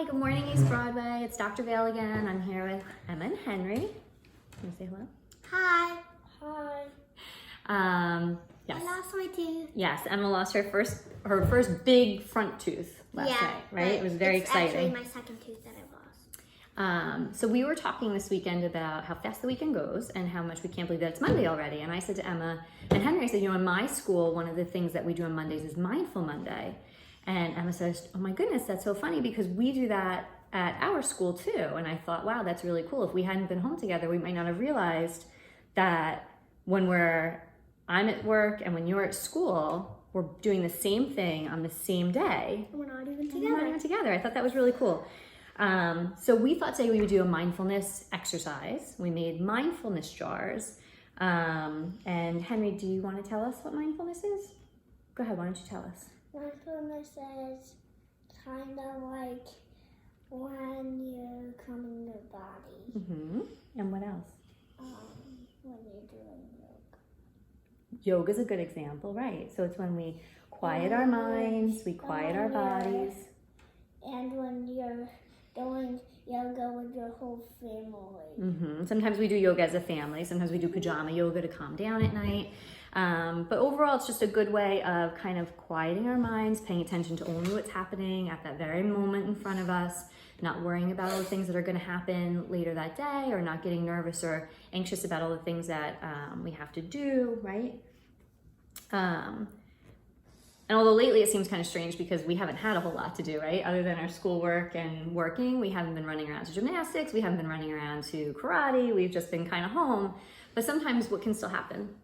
good morning, East Broadway. It's Dr. Vale again. I'm here with Emma and Henry. Can you say hello? Hi. Hi. Yes. I lost my tooth. Yes, Emma lost her first big front tooth last night, right? It was very exciting. It's actually my second tooth that I lost. So we were talking this weekend about how fast the weekend goes and how much we can't believe that it's Monday already. And I said to Emma and Henry, I said, in my school, one of the things that we do on Mondays is Mindful Monday. And Emma says, oh my goodness, that's so funny because we do that at our school too. And I thought, wow, that's really cool. If we hadn't been home together, we might not have realized that when I'm at work and when you're at school, we're doing the same thing on the same day. We're not even together. We're not even together. I thought that was really cool. So we thought today we would do a mindfulness exercise. We made mindfulness jars. And Henry, do you want to tell us what mindfulness is? Go ahead, why don't you tell us? Mindfulness is kind of like when you come in your body. Mm-hmm. And what else? When you're doing yoga. Yoga is a good example, right? So it's when we quiet our minds, we quiet our bodies. And when you're doing yoga with your whole family. Mm-hmm. Sometimes we do yoga as a family. Sometimes we do pajama yoga to calm down at night. But overall, it's just a good way of kind of quieting our minds, paying attention to only what's happening at that very moment in front of us, not worrying about all the things that are going to happen later that day, or not getting nervous or anxious about all the things that we have to do, right? And although lately it seems kind of strange because we haven't had a whole lot to do, right? Other than our schoolwork and working, we haven't been running around to gymnastics, we haven't been running around to karate, we've just been kind of home. But sometimes what can still happen?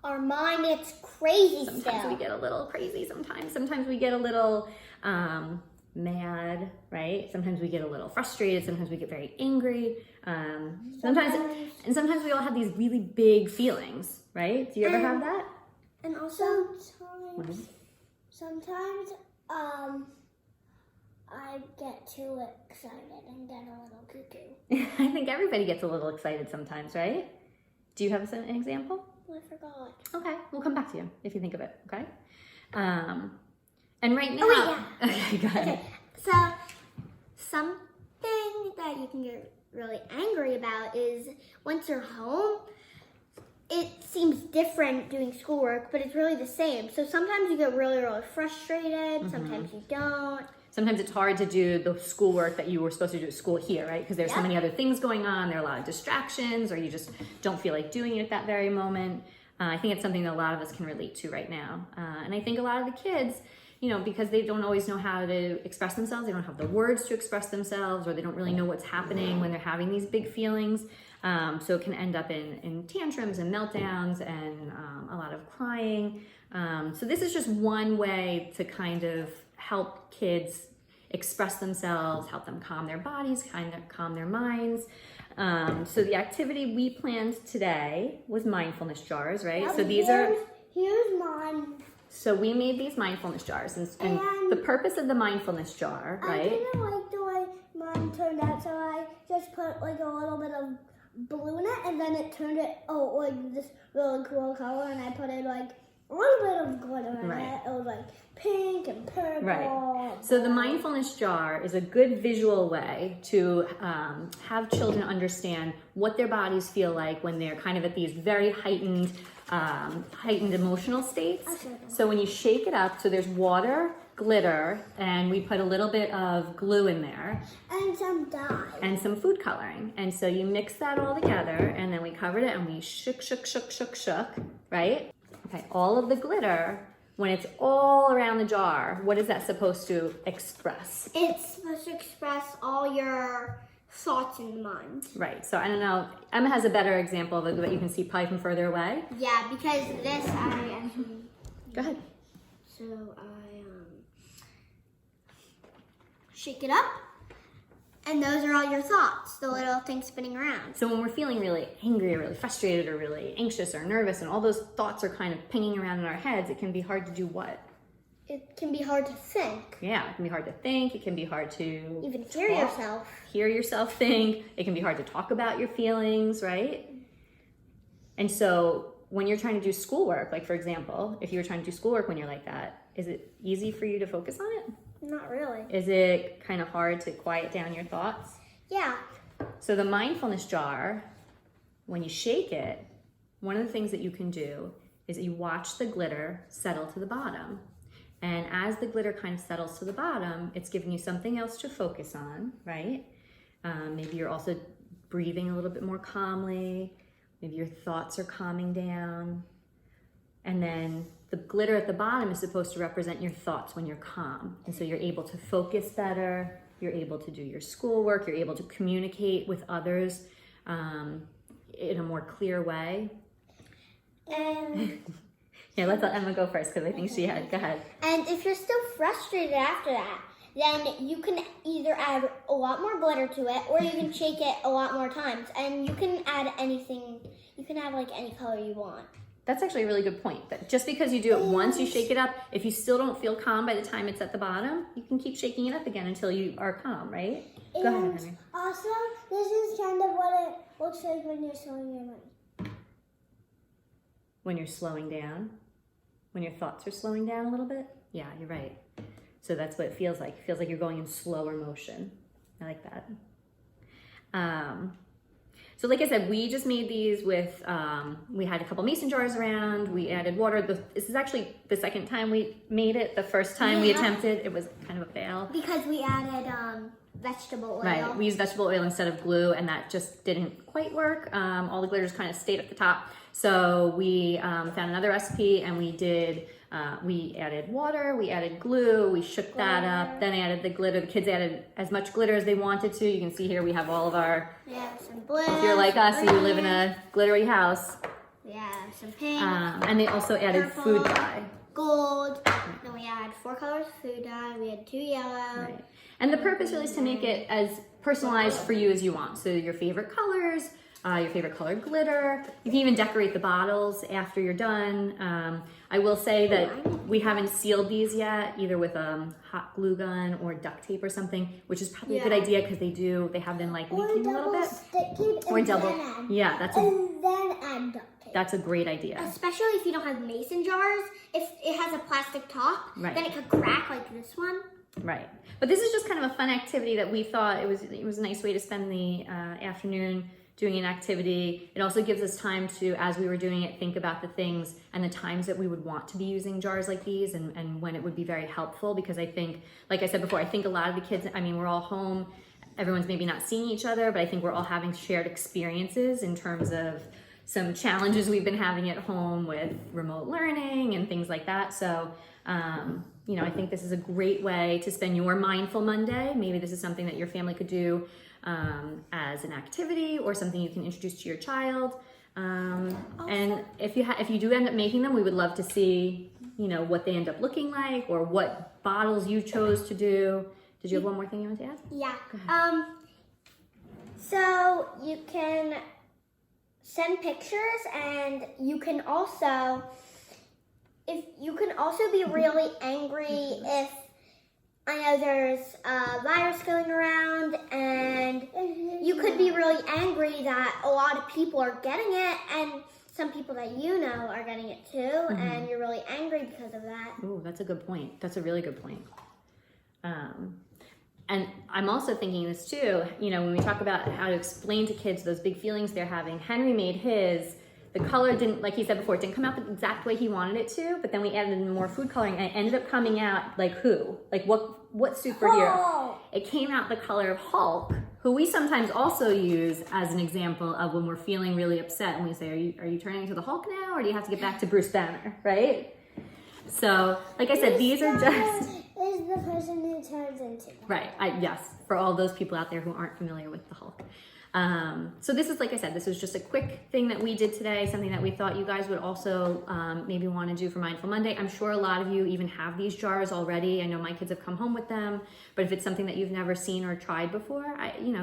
Our mind gets crazy Sometimes we get a little crazy sometimes. Sometimes we get a little mad, right? Sometimes we get a little frustrated. Sometimes we get very angry. Sometimes we all have these really big feelings, right? Do you ever have that? And also sometimes I get too excited and get a little cuckoo. I think everybody gets a little excited sometimes, right? Do you have an example? I forgot. Okay, we'll come back to you if you think of it, okay? And right now... Oh, wait, yeah. Okay, go ahead. Okay, so something that you can get really angry about is once you're home, it seems different doing schoolwork, but it's really the same. So sometimes you get really, really frustrated. Sometimes you don't. Sometimes it's hard to do the schoolwork that you were supposed to do at school here, right? Because there's so many other things going on. There are a lot of distractions, or you just don't feel like doing it at that very moment. I think it's something that a lot of us can relate to right now. And I think a lot of the kids, because they don't always know how to express themselves, they don't have the words to express themselves, or they don't really know what's happening when they're having these big feelings. So it can end up in tantrums and meltdowns and a lot of crying. So this is just one way to kind of help kids express themselves, help them calm their bodies, kind of calm their minds. So the activity we planned today was mindfulness jars, right? So here's mine. So we made these mindfulness jars, and the purpose of the mindfulness jar, right? I didn't like the way mine turned out, so I just put like a little bit of blue in it, and then it turned it like this really cool color, and I put it like a little bit of glitter in it. It was like pink and purple. Right. So the mindfulness jar is a good visual way to have children understand what their bodies feel like when they're kind of at these very heightened emotional states. So when you shake it up, so there's water, glitter, and we put a little bit of glue in there. And some dye. And some food coloring. And so you mix that all together, and then we covered it and we shook, right? Okay, all of the glitter, when it's all around the jar, what is that supposed to express? It's supposed to express all your thoughts in the mind. Right, so I don't know, Emma has a better example of it that you can see probably from further away. Yeah, because this I actually... Go ahead. So I shake it up, and those are all your thoughts, the little things spinning around. So when we're feeling really angry or really frustrated or really anxious or nervous and all those thoughts are kind of pinging around in our heads, it can be hard to do what? It can be hard to think. Yeah, it can be hard to think. It can be hard to even hear yourself. Hear yourself think. It can be hard to talk about your feelings, right? And so when you're trying to do schoolwork, like for example, if you were trying to do schoolwork when you're like that, is it easy for you to focus on it? Not really. Is it kind of hard to quiet down your thoughts? Yeah. So the mindfulness jar, when you shake it, one of the things that you can do is you watch the glitter settle to the bottom. And as the glitter kind of settles to the bottom, it's giving you something else to focus on, right? Maybe you're also breathing a little bit more calmly. Maybe your thoughts are calming down. And then the glitter at the bottom is supposed to represent your thoughts when you're calm. And so you're able to focus better, you're able to do your schoolwork, you're able to communicate with others in a more clear way. And Yeah, let's let Emma go first because I think she had. Go ahead. And if you're still frustrated after that, then you can either add a lot more glitter to it, or you can shake it a lot more times. And you can add anything, you can add like any color you want. That's actually a really good point. That just because you do it once, you shake it up, if you still don't feel calm by the time it's at the bottom, you can keep shaking it up again until you are calm, right? Go ahead, Henry. Also, this is kind of what it looks like when you're showing your money. When you're slowing down, when your thoughts are slowing down a little bit. Yeah, you're right. So that's what it feels like. It feels like you're going in slower motion. I like that. So like I said, we just made these with, we had a couple mason jars around, we added water. This is actually the second time we made it. The first time we attempted, it was kind of a fail. Because we added vegetable oil. Right, we used vegetable oil instead of glue, and that just didn't quite work. All the glitters kind of stayed at the top. So we found another recipe, and we added water, we added glue, we shook that up, then added the glitter. The kids added as much glitter as they wanted to. You can see here we have all of our, Some blue. if you're like us, you live in a glittery house. Yeah, some pink. And they also added purple, food dye. Gold. Then we had 4 colors of food dye. We had 2 yellow. Right. And the purpose really is to make it as personalized for you as you want. So your favorite colors, your favorite color glitter. You can even decorate the bottles after you're done. I will say that we haven't sealed these yet, either with a hot glue gun or duct tape or something, which is probably a good idea because they have been like leaking a little bit. Or double. Yeah, and then add duct tape. That's a great idea. Especially if you don't have mason jars. If it has a plastic top, Right. then it could crack like this one. Right. But this is just kind of a fun activity that we thought it was a nice way to spend the afternoon doing an activity. It also gives us time to, as we were doing it, think about the things and the times that we would want to be using jars like these and when it would be very helpful, because I think, like I said before, I think a lot of the kids, I mean, we're all home, everyone's maybe not seeing each other, but I think we're all having shared experiences in terms of some challenges we've been having at home with remote learning and things like that. So, you know, I think this is a great way to spend your Mindful Monday. Maybe this is something that your family could do as an activity or something you can introduce to your child. And if you do end up making them, we would love to see, you know, what they end up looking like or what bottles you chose to do. Did you have one more thing you want to add? Yeah. So you can send pictures, and you can also be really angry if I know there's a virus going around, and you could be really angry that a lot of people are getting it, and some people that you know are getting it too, and you're really angry because of that. Ooh, that's a good point. That's a really good point. And I'm also thinking this too, you know, when we talk about how to explain to kids those big feelings they're having, Henry made his, the color didn't, like he said before, it didn't come out the exact way he wanted it to, but then we added in more food coloring and it ended up coming out like who? Like what superhero? Oh. It came out the color of Hulk, who we sometimes also use as an example of when we're feeling really upset and we say, are you turning into the Hulk now, or do you have to get back to Bruce Banner, right? So, like I said, these are just... Is the person who turns into. Right, yes, for all those people out there who aren't familiar with the Hulk. So this is, like I said, this was just a quick thing that we did today, something that we thought you guys would also maybe want to do for Mindful Monday. I'm sure a lot of you even have these jars already. I know my kids have come home with them, but if it's something that you've never seen or tried before,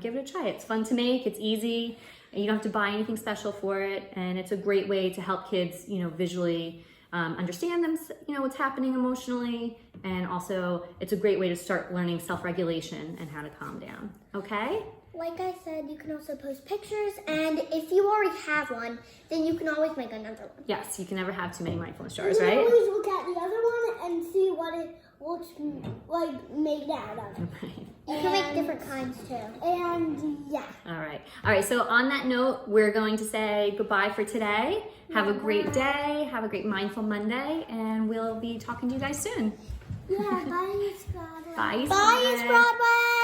give it a try. It's fun to make, it's easy, you don't have to buy anything special for it, and it's a great way to help kids, visually understand them, what's happening emotionally, and also it's a great way to start learning self-regulation and how to calm down, okay? Like I said, you can also post pictures, and if you already have one, then you can always make another one. Yes, you can never have too many mindfulness jars, You right? can always look at the other one and see looks like made out of. Right. You can make different kinds too. And yeah. All right. So on that note, we're going to say goodbye for today. Have a great day. Have a great Mindful Monday, and we'll be talking to you guys soon. Yeah, bye, Miss Broadway. Bye. Bye, Broadway!